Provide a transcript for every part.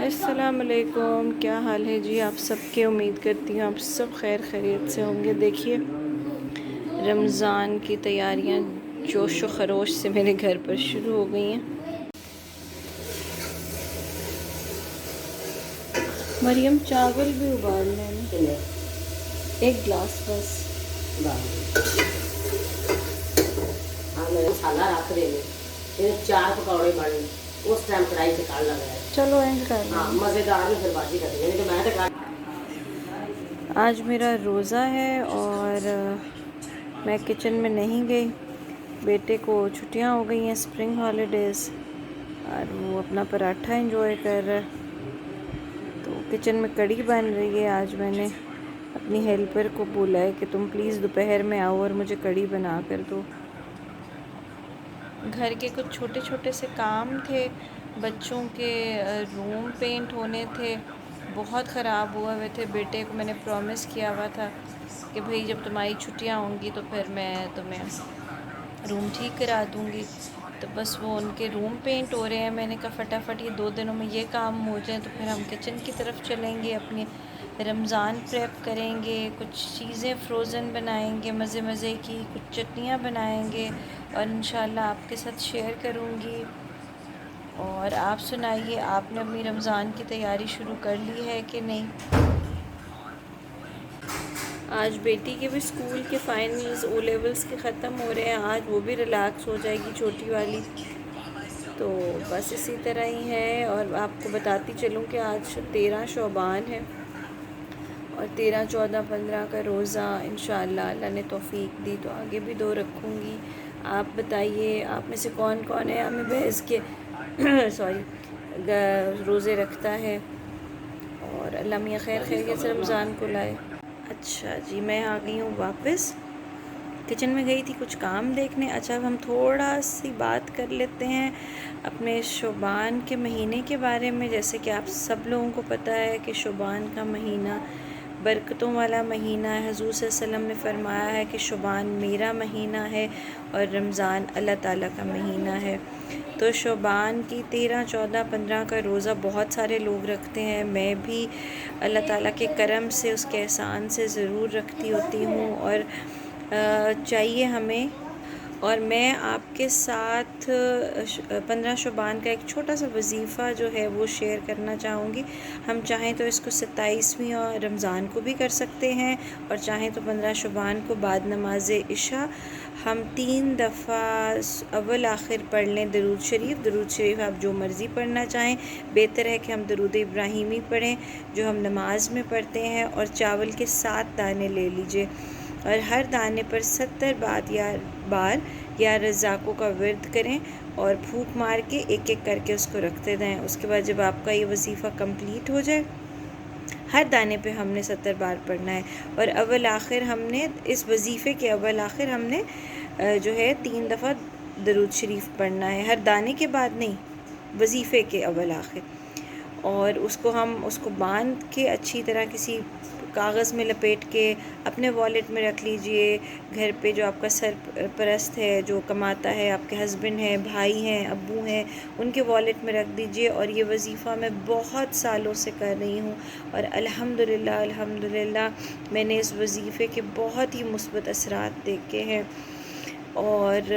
السلام علیکم، کیا حال ہے جی آپ سب کے؟ امید کرتی ہوں آپ سب خیر خیریت سے ہوں گے۔ دیکھیے رمضان کی تیاریاں جوش و خروش سے میرے گھر پر شروع ہو گئی ہیں۔ مریم چاول بھی ابالنے ہیں، ایک گلاس بس۔ مسالہ رکھ دے پھر 4 پکوڑے بنے اس ٹائم کڑائی سے کال لگا ہے۔ چلو اینڈ کر لیں۔ ہاں مزیدار میں پھر بازی کر دیں کہ میں تو آج میرا روزہ ہے اور میں کچن میں نہیں گئی۔ بیٹے کو چھٹیاں ہو گئی ہیں، اسپرنگ ہالیڈیز، اور وہ اپنا پراٹھا انجوائے کر رہا ہے۔ تو کچن میں کڑی بن رہی ہے۔ آج میں نے اپنی ہیلپر کو بولا ہے کہ تم پلیز دوپہر میں آؤ اور مجھے کڑی بنا کر دو۔ گھر کے کچھ چھوٹے چھوٹے سے کام تھے، بچوں کے روم پینٹ ہونے تھے، بہت خراب ہوئے تھے۔ بیٹے کو میں نے پرومس کیا ہوا تھا کہ بھئی جب تمہاری چھٹیاں ہوں گی تو پھر میں تمہیں روم ٹھیک کرا دوں گی۔ تو بس وہ ان کے روم پینٹ ہو رہے ہیں۔ میں نے کہا فٹافٹ یہ 2 دنوں میں یہ کام ہو جائیں تو پھر ہم کچن کی طرف چلیں گے، اپنی رمضان پریپ کریں گے، کچھ چیزیں فروزن بنائیں گے مزے مزے کی، کچھ چٹنیاں بنائیں گے اور انشاءاللہ آپ کے ساتھ شیئر کروں گی۔ اور آپ سنائیے، آپ نے اپنی رمضان کی تیاری شروع کر لی ہے کہ نہیں؟ آج بیٹی کے بھی اسکول کے فائنلز او لیولز کے ختم ہو رہے ہیں، آج وہ بھی ریلیکس ہو جائے گی چھوٹی والی۔ تو بس اسی طرح ہی ہے۔ اور آپ کو بتاتی چلوں کہ آج 13 شعبان ہے اور 13، 14، 15 کا روزہ انشاءاللہ اللہ نے توفیق دی تو آگے بھی 2 رکھوں گی۔ آپ بتائیے آپ میں سے کون کون ہے ہمیں بحث کے روزے رکھتا ہے، اور اللہ میاں خیر خیریت سے رمضان کو لائے۔ اچھا جی، میں آ گئی ہوں واپس۔ کچن میں گئی تھی کچھ کام دیکھنے۔ اچھا اب ہم تھوڑا سی بات کر لیتے ہیں اپنے شعبان کے مہینے کے بارے میں۔ جیسے کہ آپ سب لوگوں کو پتہ ہے کہ شعبان کا مہینہ برکتوں والا مہینہ ہے۔ حضور صلی اللہ علیہ وسلم نے فرمایا ہے کہ شعبان میرا مہینہ ہے اور رمضان اللہ تعالیٰ کا مہینہ ہے۔ تو شعبان کی 13، 14، 15 کا روزہ بہت سارے لوگ رکھتے ہیں، میں بھی اللہ تعالیٰ کے کرم سے، اس کے احسان سے ضرور رکھتی ہوتی ہوں، اور چاہیے ہمیں۔ اور میں آپ کے ساتھ 15 شعبان کا ایک چھوٹا سا وظیفہ جو ہے وہ شیئر کرنا چاہوں گی۔ ہم چاہیں تو اس کو 27ویں اور رمضان کو بھی کر سکتے ہیں، اور چاہیں تو 15 شعبان کو بعد نماز عشاء ہم 3 دفعہ اول آخر پڑھ لیں درود شریف۔ درود شریف آپ جو مرضی پڑھنا چاہیں، بہتر ہے کہ ہم درود ابراہیمی پڑھیں جو ہم نماز میں پڑھتے ہیں، اور چاول کے 7 دانے لے لیجئے اور ہر دانے پر 70 بار یا رزاقوں کا ورد کریں اور پھونک مار کے ایک ایک کر کے اس کو رکھتے رہیں۔ اس کے بعد جب آپ کا یہ وظیفہ کمپلیٹ ہو جائے، ہر دانے پہ ہم نے 70 بار پڑھنا ہے، اور اول آخر ہم نے اس وظیفے کے اول آخر ہم نے جو ہے 3 دفعہ درود شریف پڑھنا ہے، ہر دانے کے بعد نہیں، وظیفے کے اول آخر۔ اور اس کو باندھ کے اچھی طرح کسی کاغذ میں لپیٹ کے اپنے والیٹ میں رکھ لیجئے۔ گھر پہ جو آپ کا سرپرست ہے، جو کماتا ہے، آپ کے ہسبینڈ ہیں، بھائی ہیں، ابو ہیں، ان کے والیٹ میں رکھ دیجئے۔ اور یہ وظیفہ میں بہت سالوں سے کر رہی ہوں، اور الحمدللہ میں نے اس وظیفے کے بہت ہی مثبت اثرات دیکھے ہیں، اور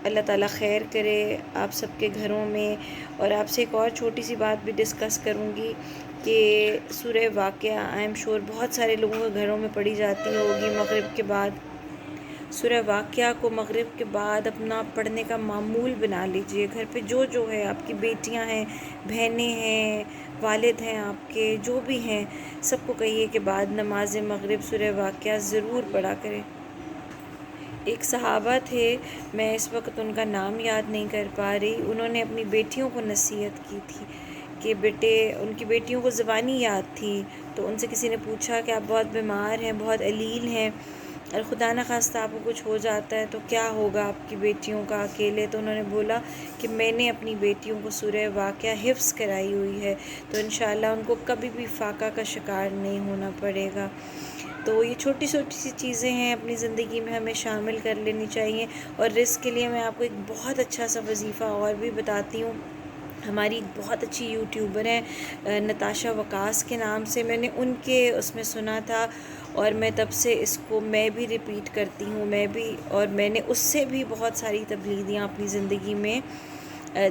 اللہ تعالیٰ خیر کرے آپ سب کے گھروں میں۔ اور آپ سے ایک اور چھوٹی سی بات بھی ڈسکس کروں گی کہ سورہ واقعہ آئی ایم شور بہت سارے لوگوں کے گھروں میں پڑھی جاتی ہوگی مغرب کے بعد۔ سورہ واقعہ کو مغرب کے بعد اپنا پڑھنے کا معمول بنا لیجئے۔ گھر پہ جو ہے، آپ کی بیٹیاں ہیں، بہنیں ہیں، والد ہیں آپ کے، جو بھی ہیں، سب کو کہیے کہ بعد نماز مغرب سورہ واقعہ ضرور پڑھا کریں۔ ایک صحابہ تھے، میں اس وقت ان کا نام یاد نہیں کر پا رہی، انہوں نے اپنی بیٹیوں کو نصیحت کی تھی کہ بیٹے، ان کی بیٹیوں کو زبانی یاد تھی، تو ان سے کسی نے پوچھا کہ آپ بہت بیمار ہیں، بہت علیل ہیں، اور خدا نخواستہ آپ کو کچھ ہو جاتا ہے تو کیا ہوگا آپ کی بیٹیوں کا اکیلے؟ تو انہوں نے بولا کہ میں نے اپنی بیٹیوں کو سورہ واقعہ حفظ کرائی ہوئی ہے، تو انشاءاللہ ان کو کبھی بھی فاقہ کا شکار نہیں ہونا پڑے گا۔ تو یہ چھوٹی چھوٹی سی چیزیں ہیں اپنی زندگی میں ہمیں شامل کر لینی چاہیے. اور رزق کے لیے میں آپ کو ایک بہت اچھا سا وظیفہ اور بھی بتاتی ہوں. ہماری ایک بہت اچھی یوٹیوبر ہیں نتاشا وکاس کے نام سے، میں نے ان کے اس میں سنا تھا اور میں تب سے اس کو میں بھی ریپیٹ کرتی ہوں. اور میں نے اس سے بھی بہت ساری تبلیغیاں اپنی زندگی میں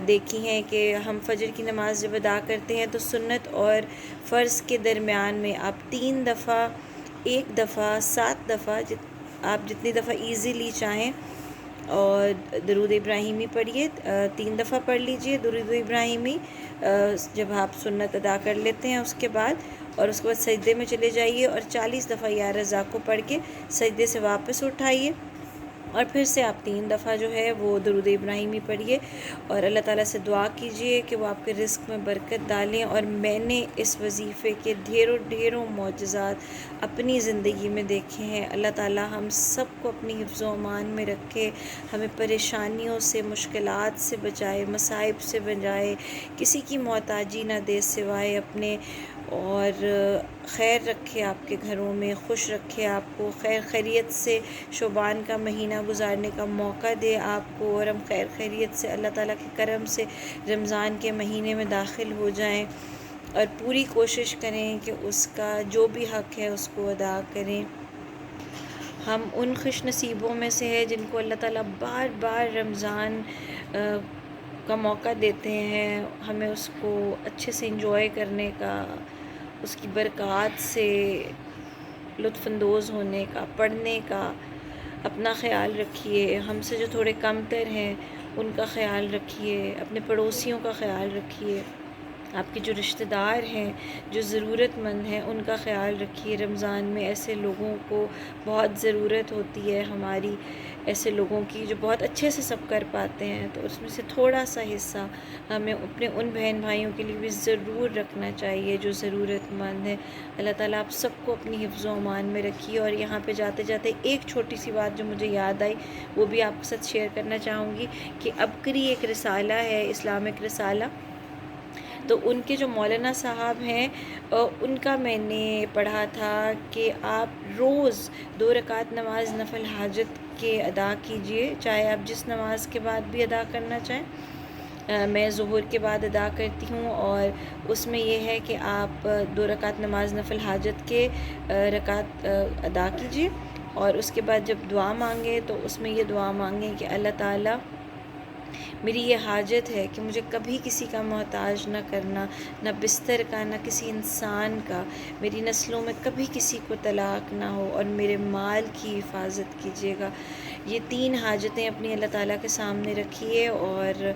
دیکھی ہیں کہ ہم فجر کی نماز جب ادا کرتے ہیں تو سنت اور فرض کے درمیان میں آپ 3 دفعہ، 1 دفعہ، 7 دفعہ، آپ جتنی دفعہ ایزیلی چاہیں، اور درود ابراہیمی پڑھیے. 3 دفعہ پڑھ لیجئے درود ابراہیمی جب آپ سنت ادا کر لیتے ہیں اس کے بعد، اور اس کے بعد سجدے میں چلے جائیے اور 40 دفعہ یا رزاق کو پڑھ کے سجدے سے واپس اٹھائیے، اور پھر سے آپ 3 دفعہ جو ہے وہ درود ابراہیمی پڑھیے اور اللہ تعالیٰ سے دعا کیجئے کہ وہ آپ کے رزق میں برکت ڈالیں. اور میں نے اس وظیفے کے ڈھیروں معجزات اپنی زندگی میں دیکھے ہیں. اللہ تعالیٰ ہم سب کو اپنی حفظ و امان میں رکھے، ہمیں پریشانیوں سے، مشکلات سے بچائے، مصائب سے بچائے، کسی کی محتاجی نہ دے سوائے اپنے، اور خیر رکھے آپ کے گھروں میں، خوش رکھے آپ کو، خیر خیریت سے شعبان کا مہینہ گزارنے کا موقع دے آپ کو، اور ہم خیر خیریت سے اللہ تعالیٰ کے کرم سے رمضان کے مہینے میں داخل ہو جائیں، اور پوری کوشش کریں کہ اس کا جو بھی حق ہے اس کو ادا کریں. ہم ان خوش نصیبوں میں سے ہیں جن کو اللہ تعالیٰ بار بار رمضان کا موقع دیتے ہیں، ہمیں اس کو اچھے سے انجوائے کرنے کا، اس کی برکات سے لطف اندوز ہونے کا، پڑھنے کا. اپنا خیال رکھیے، ہم سے جو تھوڑے کم تر ہیں ان کا خیال رکھیے، اپنے پڑوسیوں کا خیال رکھیے، آپ کے جو رشتہ دار ہیں، جو ضرورت مند ہیں، ان کا خیال رکھیے. رمضان میں ایسے لوگوں کو بہت ضرورت ہوتی ہے ہماری، ایسے لوگوں کی جو بہت اچھے سے سب کر پاتے ہیں، تو اس میں سے تھوڑا سا حصہ ہمیں اپنے ان بہن بھائیوں کے لیے بھی ضرور رکھنا چاہیے جو ضرورت مند ہیں. اللہ تعالیٰ آپ سب کو اپنی حفظ و امان میں رکھیے. اور یہاں پہ جاتے جاتے ایک چھوٹی سی بات جو مجھے یاد آئی وہ بھی آپ کے ساتھ شیئر کرنا چاہوں گی کہ عبقری ایک رسالہ ہے، اسلامک رسالہ، تو ان کے جو مولانا صاحب ہیں ان کا میں نے پڑھا تھا کہ آپ روز 2 رکعت نماز نفل حاجت کے ادا کیجئے، چاہے آپ جس نماز کے بعد بھی ادا کرنا چاہیں. میں ظہر کے بعد ادا کرتی ہوں، اور اس میں یہ ہے کہ آپ 2 رکعت نماز نفل حاجت کے رکعت ادا کیجئے، اور اس کے بعد جب دعا مانگیں تو اس میں یہ دعا مانگیں کہ اللہ تعالیٰ میری یہ حاجت ہے کہ مجھے کبھی کسی کا محتاج نہ کرنا، نہ بستر کا، نہ کسی انسان کا، میری نسلوں میں کبھی کسی کو طلاق نہ ہو، اور میرے مال کی حفاظت کیجیے گا. یہ 3 حاجتیں اپنی اللہ تعالیٰ کے سامنے رکھیے، اور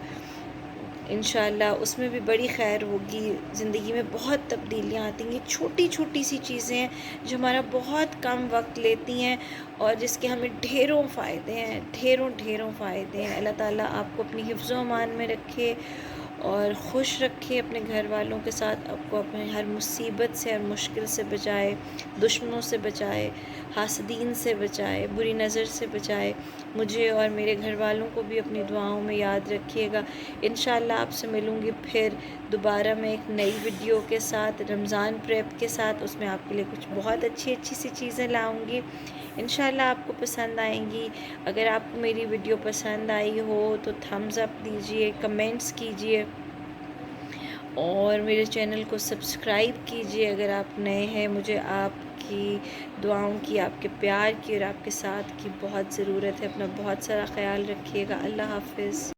انشاءاللہ اس میں بھی بڑی خیر ہوگی. زندگی میں بہت تبدیلیاں آتی ہیں. یہ چھوٹی چھوٹی سی چیزیں ہیں جو ہمارا بہت کم وقت لیتی ہیں اور جس کے ہمیں ڈھیروں فائدے ہیں، ڈھیروں فائدے ہیں. اللہ تعالیٰ آپ کو اپنی حفظ و امان میں رکھے اور خوش رکھے اپنے گھر والوں کے ساتھ، آپ کو اپنے ہر مصیبت سے، ہر مشکل سے بچائے، دشمنوں سے بچائے، حاسدین سے بچائے، بری نظر سے بچائے. مجھے اور میرے گھر والوں کو بھی اپنی دعاؤں میں یاد رکھیے گا. انشاءاللہ آپ سے ملوں گی پھر دوبارہ میں ایک نئی ویڈیو کے ساتھ، رمضان پریپ کے ساتھ. اس میں آپ کے لیے کچھ بہت اچھی سی چیزیں لاؤں گی. انشاءاللہ آپ کو پسند آئیں گی. اگر آپ کو میری ویڈیو پسند آئی ہو تو تھمز اپ دیجئے، کمنٹس کیجئے، اور میرے چینل کو سبسکرائب کیجئے اگر آپ نئے ہیں. مجھے آپ کی دعاؤں کی، آپ کے پیار کی اور آپ کے ساتھ کی بہت ضرورت ہے. اپنا بہت سارا خیال رکھیے گا. اللہ حافظ.